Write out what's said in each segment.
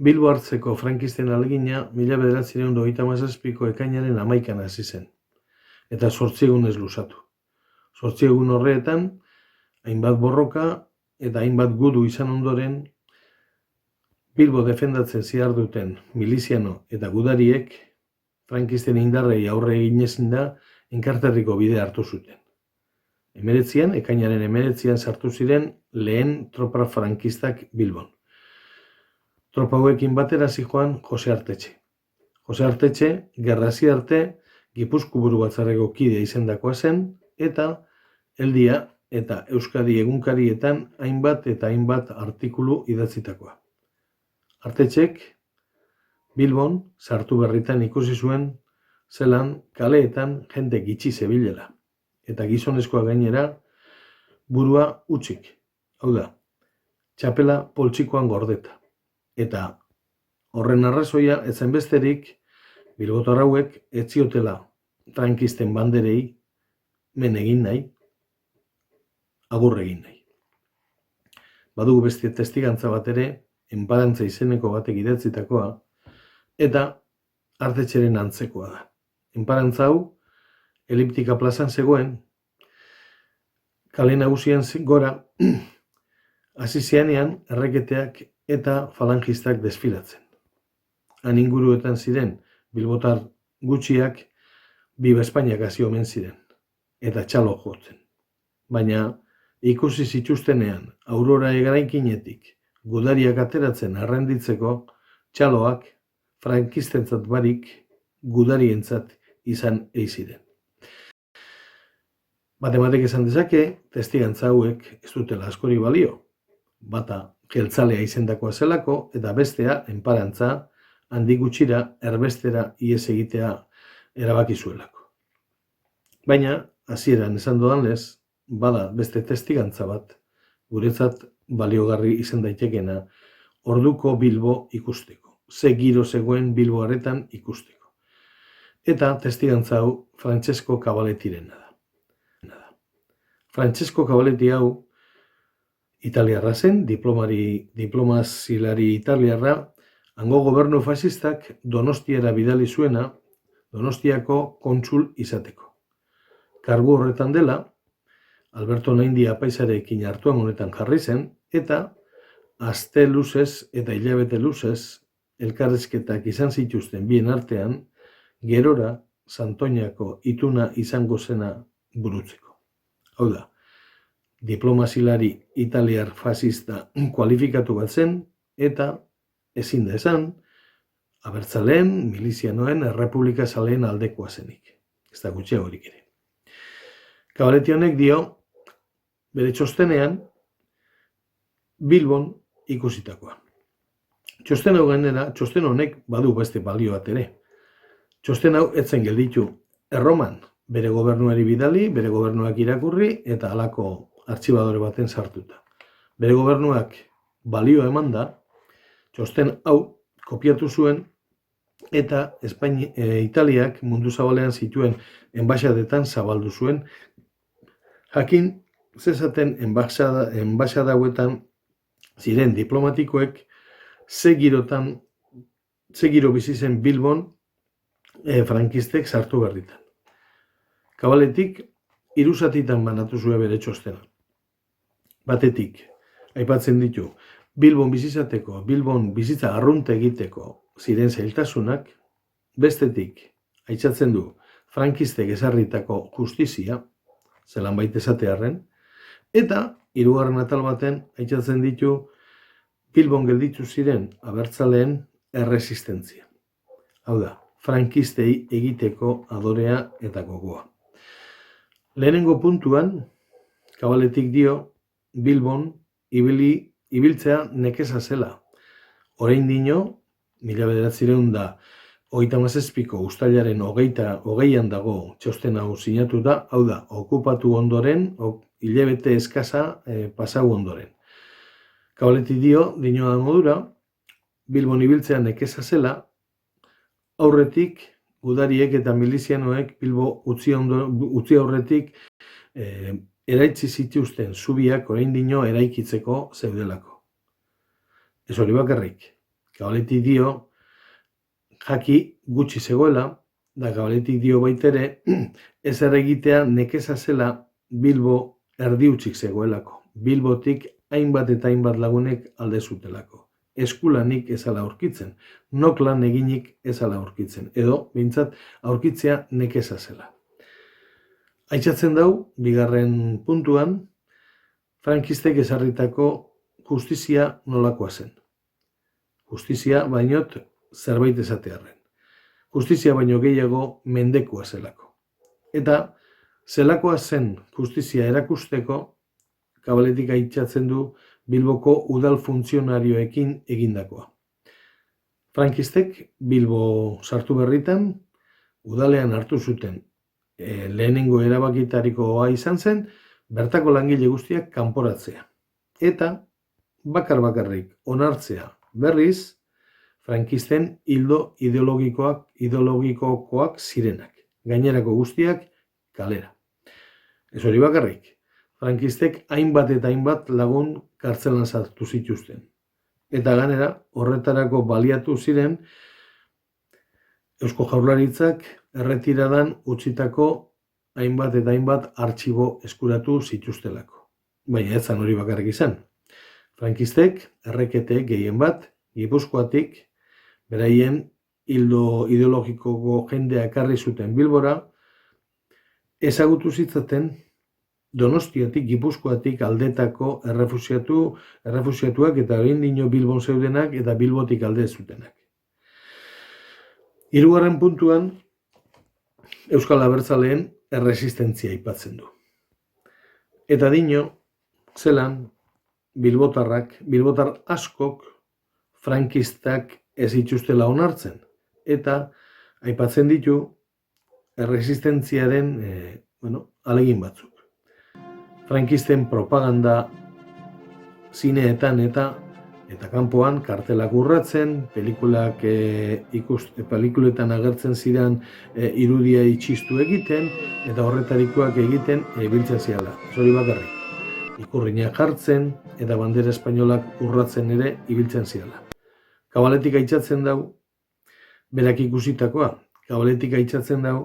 Bilbo hartzeko frankisten ahalegina 1937ko ekainaren 11an hasi zen, eta 8 egunez luzatu. 8 egun horretan, hainbat borroka eta hainbat gudu izan ondoren, Bilbo defendatzen ziharduten miliziano eta gudariek frankisten indarrei aurre egin ezin da enkarterriko bidea hartu zuten. Ekainaren 19an sartu ziren lehen tropa frankistak Bilbon. Tropa hauekin batera zihoan Jose Artetxe. Jose Artetxe, gerra hasi arte, Gipuzko Buru Batzarreko kide izendakoa zen, eta Eldia eta Euskadi egunkarietan hainbat eta hainbat artikulu idatzitakoa. Artetxek Bilbon sartu berritan ikusi zuen zelan kaleetan jende gitxi zebilela, eta gizonezkoa gainera burua hutsik, hau da, txapela poltsikoan gordeta. Eta horren arrazoia ez zen besterik bilbotar hauek ez ziotela frankisten banderei men egin nahi, agur egin nahi. Badugu beste testigantza bat ere, enparantza izeneko batek idatzitakoa, eta Artetxeren antzekoa da. Enparantza hau, eliptika plazan zegoen, kale nagusian gora, hasi zianean erreketeak eta falangistak desfilatzen. Han inguruetan ziren bilbotar gutxiak Biba Espainiak hasi omen ziren, eta txalo jotzen. Baina ikusi zituztenean aurora egaraikinetik gudariak ateratzen arrenditzeko, txaloak frankistentzat barik gudarientzat izan ziren. Batek esan dezake, testigantza hauek ez dutela askori balio. Bata jeltzalea izendakoa zelako, eta bestea enparantza handik gutxira erbestera ihes egitea erabaki zuelako. Baina, hasieran esan dodanez, bada beste testigantza bat, guretzat baliogarri izan daitekena, orduko Bilbo ikusteko, ze giro zegoen Bilbo harretan ikusteko. Eta testigantza hau Francesco Cavallettirena da. Francesco Cavalletti hau italiarra zen, diplomazilari italiarra, hango gobernu fasistak Donostiara bidali zuena, Donostiako kontsul izateko. Kargu horretan dela, Alberto Naindi apaizarekin hartuan honetan jarri zen, eta aste luzez eta hilabete luzez elkarrizketak izan zituzten bien artean, gerora Santoñako ituna izango zena burutzeko. Hau da, diplomazilari italiar fasista kualifikatu bat zen, eta ezin da esan, abertzaleen, milizianoen, errepublika zaleen aldekoa zenik. Ez da gutxiagorik ere. Cavalletti honek dio, bere txostenean, Bilbon ikusitakoa. Txosten hau gainera, txosten honek badu beste balio bat ere. Txosten hau etzen gelditu Erroman, bere gobernuari bidali, bere gobernuak irakurri, eta halako artxibadore baten sartuta. Bere gobernuak balio eman da, txosten hau kopiatu zuen, eta Italiak mundu zabalean zituen enbaxadetan zabaldu zuen, jakin zezaten enbaxada hauetan ziren diplomatikoek ze giro bizi zen Bilbon frankistek sartu berritan. Cavallettik 3 zatitan banatu zuen bere txostena. Batetik, aipatzen ditu, Bilbon bizizateko, Bilbon bizitza arrunte egiteko ziren zailtasunak, bestetik, aitzatzen du, frankistek ezarritako justizia, zelan baita esatearren, eta 3. atal baten aitzatzen ditu Bilbon gelditu ziren abertzaleen erresistentzia. Hau da, frankistei egiteko adorea eta gogoa. Lehenengo puntuan, Cavallettik dio, Bilbon ibiltzea nekeza zela. Oraindino, 1937ko uztailaren 20an dago txosten hau sinatu da, hau da, okupatu ondoren, hilabete eskasa pasau ondoren. Cavalletti dio, dinoa modura, Bilbon ibiltzea nekeza zela, aurretik, gudariek eta milizianoek Bilbo utzi aurretik eraitzi zituzten zubiak oraindino eraikitzeko zeudelako. Ez hori bakarrik. Kabaletik dio jaki gutxi zegoela, da Kabaletik dio baitere ezer egitea nekeza zela Bilbo erdiutzik zegoelako. Bilbotik hainbat eta hainbat lagunek alde zutelako. Eskulanik ezala aurkitzen, nok lan eginik ezala aurkitzen, edo behintzat aurkitzea nekeza zela. Aitzatzen dau, bigarren puntuan, frankistek ezarritako justizia nolakoa zen. Justizia bainot zerbait esatearren. Justizia baino gehiago mendekua zelako. Eta zelakoa zen justizia erakusteko, Kabaletik aitzatzen du Bilboko udal funtzionarioekin egindakoa. Frankistek Bilbo sartu berritan, udalean hartu zuten lehenengo erabakitarikoa izan zen, bertako langile guztiak kanporatzea. Eta bakarrik onartzea berriz, frankisten hildo ideologikokoak zirenak. Gainerako guztiak kalera. Ez hori bakarrik. Frankistek hainbat eta hainbat lagun kartzelan sartu zituzten. Eta gainera, horretarako baliatu ziren Eusko Jaurlaritzak erretiradan utzitako hainbat eta hainbat artxibo eskuratu zituztelako. Baina ez zan hori bakarrik izan. Frankistek errekete gehien bat, Gipuzkoatik, beraien hildo ideologikoko jendea ekarri zuten Bilbora, ezagutu zitzaten Donostiatik, Gipuzkoatik aldetako errefuxiatuak eta oraindik Bilbon zeudenak eta Bilbotik alde zutenak. Hirugarren puntuan, Euskal Abertzaleen erresistentzia aipatzen du. Eta dino, zelan, Bilbotar askok frankistak ez ituztela onartzen. Eta aipatzen ditu erresistentziaren alegin batzuk. Frankisten propaganda zineetan eta kanpoan kartelak urratzen, pelikuletan agertzen ziren irudia itxistu egiten, eta horretarikoak egiten biltzen ziala. Ez hori bakarrik. Ikurriñak jartzen eta bandera espainolak urratzen ere ibiltzen ziala. Kabaletik aitzatzen dau berak ikusitakoa. Kabaletik aitzatzen dau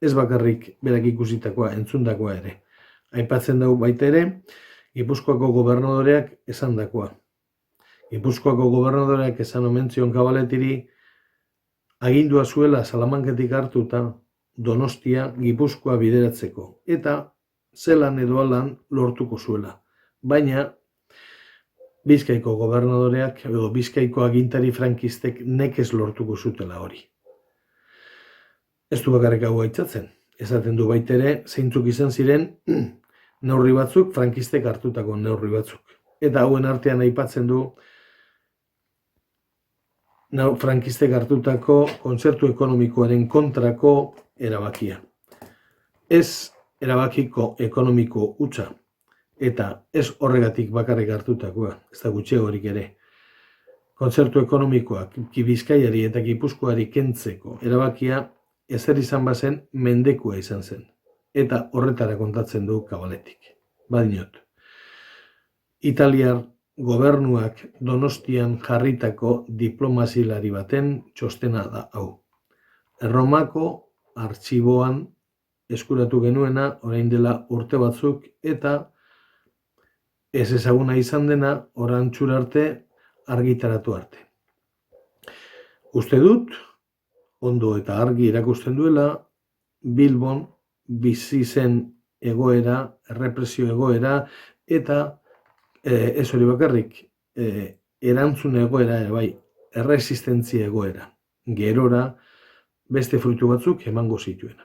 ez bakarrik berak ikusitakoa, entzundakoa ere. Aipatzen dau baita ere, Gipuzkoako gobernadoreak esandakoa. Gipuzkoako gobernadoreak esan omen zion Kabaletiri agindua zuela Salamanketik hartuta Donostia Gipuzkoa bideratzeko, eta zelan edo alan lortuko zuela. Baina Bizkaiko gobernadoreak edo Bizkaiko agintari frankistek nekez lortuko zutela hori. Ez du bakarrik hau aitzatzen. Esaten du baitere zeintzuk izan ziren neurri batzuk, frankistek hartutako neurri batzuk. Eta hauen artean aipatzen du frankistek hartutako kontzertu ekonomikoaren kontrako erabakia. Ez erabakiko ekonomiko hutsa, eta ez horregatik bakarrik hartutakoa, ez da gutxiagorik ere. Kontzertu ekonomikoak Bizkaiari eta Gipuzkoari kentzeko erabakia ezer izan bazen mendekua izan zen. Eta horretara kontatzen du Kabaletik. Badinot, Italiar gobernuak Donostian jarritako diplomazilari baten txostena da hau. Erromako artxiboan eskuratu genuena orain dela urte batzuk eta ez ezaguna izan dena orantxura arte argitaratu arte. Uste dut, ondo eta argi erakusten duela, Bilbon bizi zen egoera, errepresio egoera, eta ez hori bakarrik, erantzun egoera ere bai, erresistentzia egoera. Gerora beste fruitu batzuk emango zituena.